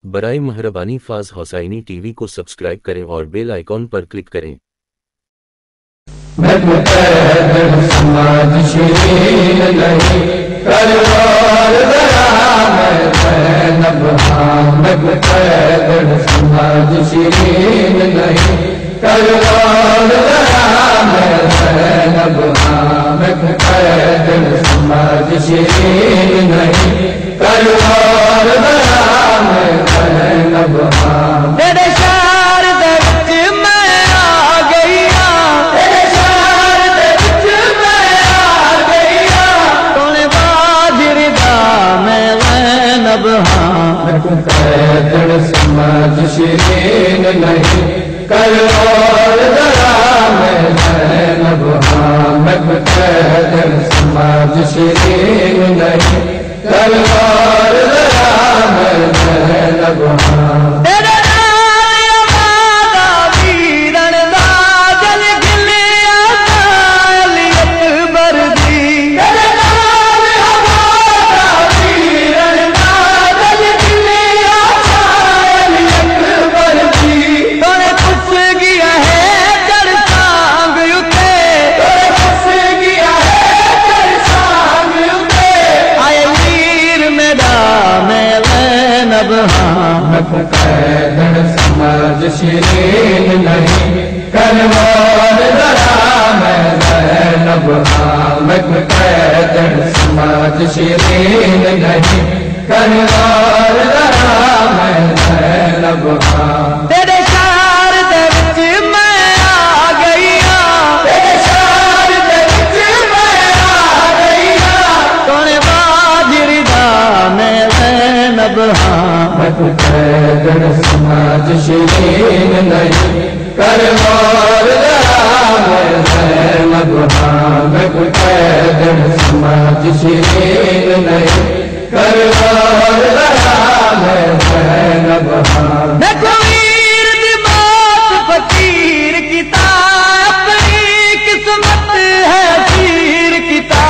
बराए मेहरबानी फाज हुसैनी टीवी को सब्सक्राइब करें और बेल आइकॉन पर क्लिक करें। तेरे शहर दे विच मैं आ गईया, तेरे शहर दे विच मैं आ गईया, सोने बाजिर दा मैं ज़ैनब हां। कैदड़ समझ शिरीन नहीं कर और जरा मैं ज़ैनब हां। मैं कैदड़ समझ शिरीन नहीं कर और जरा मैं ज़ैनब हां। कैदड़ समझ शिरीन नहीं करवार जरा मैं ज़ैनब हां। मैं कैदड़ समझ शिरीन नहीं करवार जरा मैं ज़ैनब हां। तेरे शहर दे विच मैं आ गईया, तेरे शहर दे विच मैं आ गईया, सोने बाजिर दा मैं ज़ैनब हां। कैदड़ समझ शिरीन नहीं करवार जरा मैं ज़ैनब हां। मैं कैदड़ समझ शिरीन नहीं करवार जरा मैं ज़ैनब हां। देखो वीर दी मौत फकीर की ता अपनी किस्मत है पीर की ता।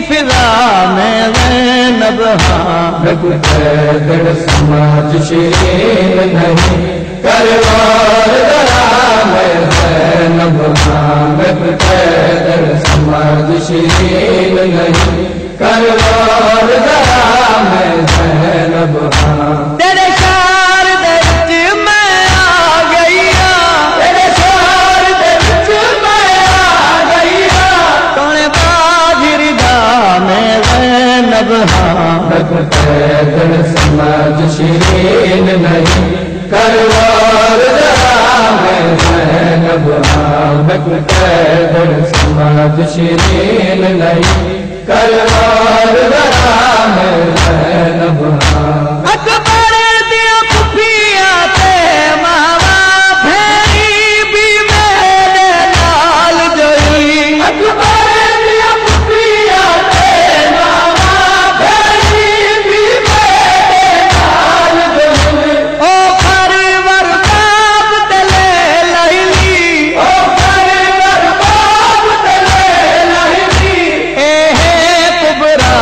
फिजा में ज़ैनब हां। मैं कैदड़ समझ शिरीन नहीं करवार जरा मैं ज़ैनब हां। मैं कैदड़ समझ शिरीन नहीं करवार जरा मैं ज़ैनब हां। तेरे शहर दे विच मैं आ गईया, तेरे शहर दे विच मैं आ गईया, सोने बाजिर दा मैं ज़ैनब हां। मैं कैदड़ समझ शिरीन नहीं करवार जरा मैं ज़ैनब हां। मैं कैदड़ समझ शिरीन नहीं करवार जरा मैं ज़ैनब हां। अकबर दिया खुफिया ते मावा फेरी भी मेरे नाल जोई। अकबर दिया खुफिया ते मावा फेरी भी मेरे नाल जोई। ओ खरवर बाब तले लहली, ओ खरवर बाब तले लहली, कुबरा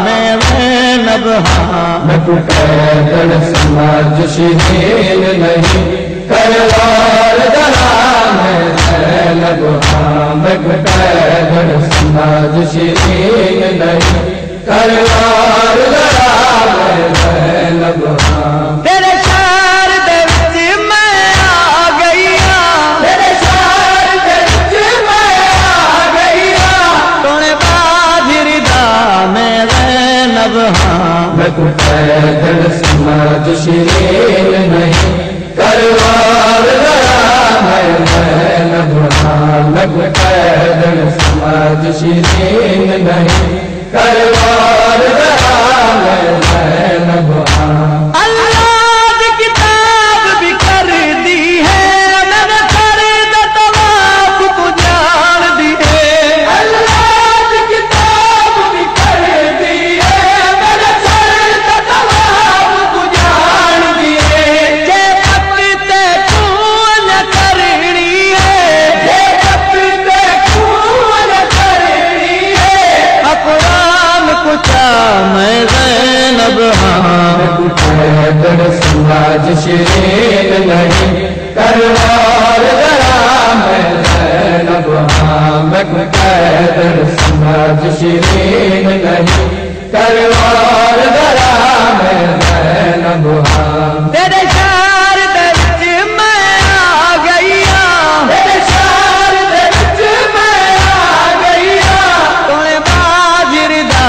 में ज़ैनब हां। मैं कैदड़ समझ शिरीन नहीं करवार जरा मैं ज़ैनब हां। मैं कैदड़ समझ शिरीन नहीं करवार जरा मैं ज़ैनब हां। तेरे शहर दे विच मैं आ गईया, तेरे शहर दे विच मैं आ गईया, सोने बाजिर दा मैं ज़ैनब हां। मैं कैदड़ समझ शिरीन नहीं करवार जरा मैं ज़ैनब हां। मैं कैदड़ समझ शिरीन नहीं करवार जरा मैं ज़ैनब हां। अल्लाह की किताब भी कर दी है, मैंने कर द तवाफ तू जान दी है। अल्लाह की किताब भी कर दी है, मैंने कर मैं ज़ैनब हाँ पैदल समाज शीरीन नहीं करवार जरा मैं ज़ैनब हाँ मैं पैदल समाज शीरीन नहीं करवार जरा मैं ज़ैनब हाँ तेरे शहर दे विच मैं आ गईया तेरे शहर दे विच मैं आ गईया तोने बाजिर दा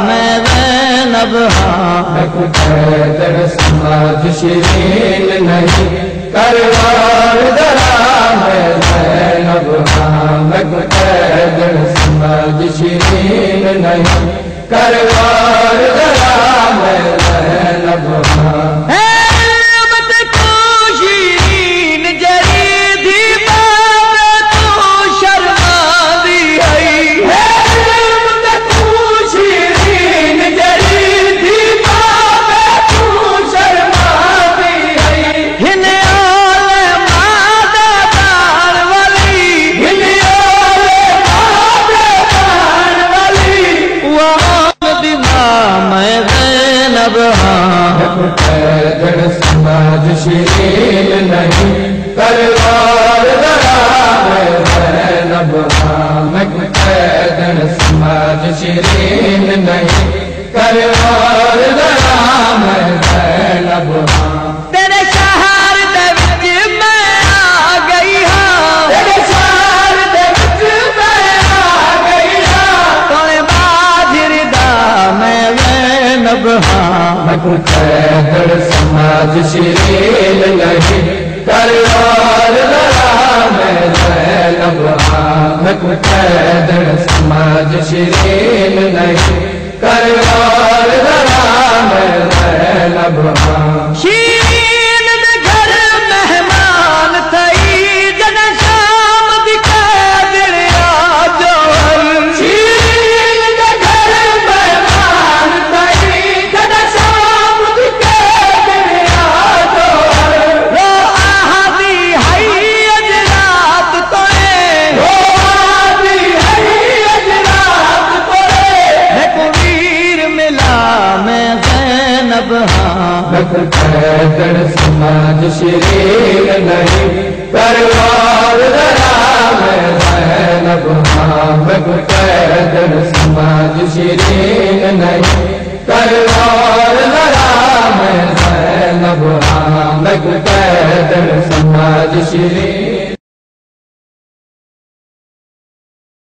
मैं ज़ैनब हाँ मैं पैदल समाज शीरीन नहीं करवार जरा मैं ज़ैनब हाँ मैं पैदल समाज शीरीन नहीं करवार जरा मैं ज़ैनब हाँ पैदल समाज शीरीन नहीं करवार जरा मैं ज़ैनब हाँ मैं पैदल समाज शीरीन नहीं करवार जरा मैं ज़ैनब हाँ तेरे शहर दे विच मैं आ गई हाँ तेरे शहर दे विच मैं आ गई हाँ तोने बाजिर दा मैं ज़ैनब हाँ मैं पैदल समाज शीरीन नहीं करवार जरा मैं ज़ैनब हाँ मैं पैदल समाज शीरीन नहीं करवार जरा मैं ज़ैनब हाँ शीरीन दे घर मेहमान थई जन शाम दी कैदर आ जोहर शीरीन दे घर मेहमान थई जन शाम दी कैदर आ जोहर रो आहादी हई अजरात तोए रो आहादी हई अजरात तोए है को वीर मिला मैं ज़ैनब हाँ मैं पैदल समाज शीरीन नहीं करवार जरा मैं ज़ैनब हाँ मैं पैदल समाज शीरीन नहीं करवार जरा मैं ज़ैनब हाँ मैं पैदल समाज शीरीन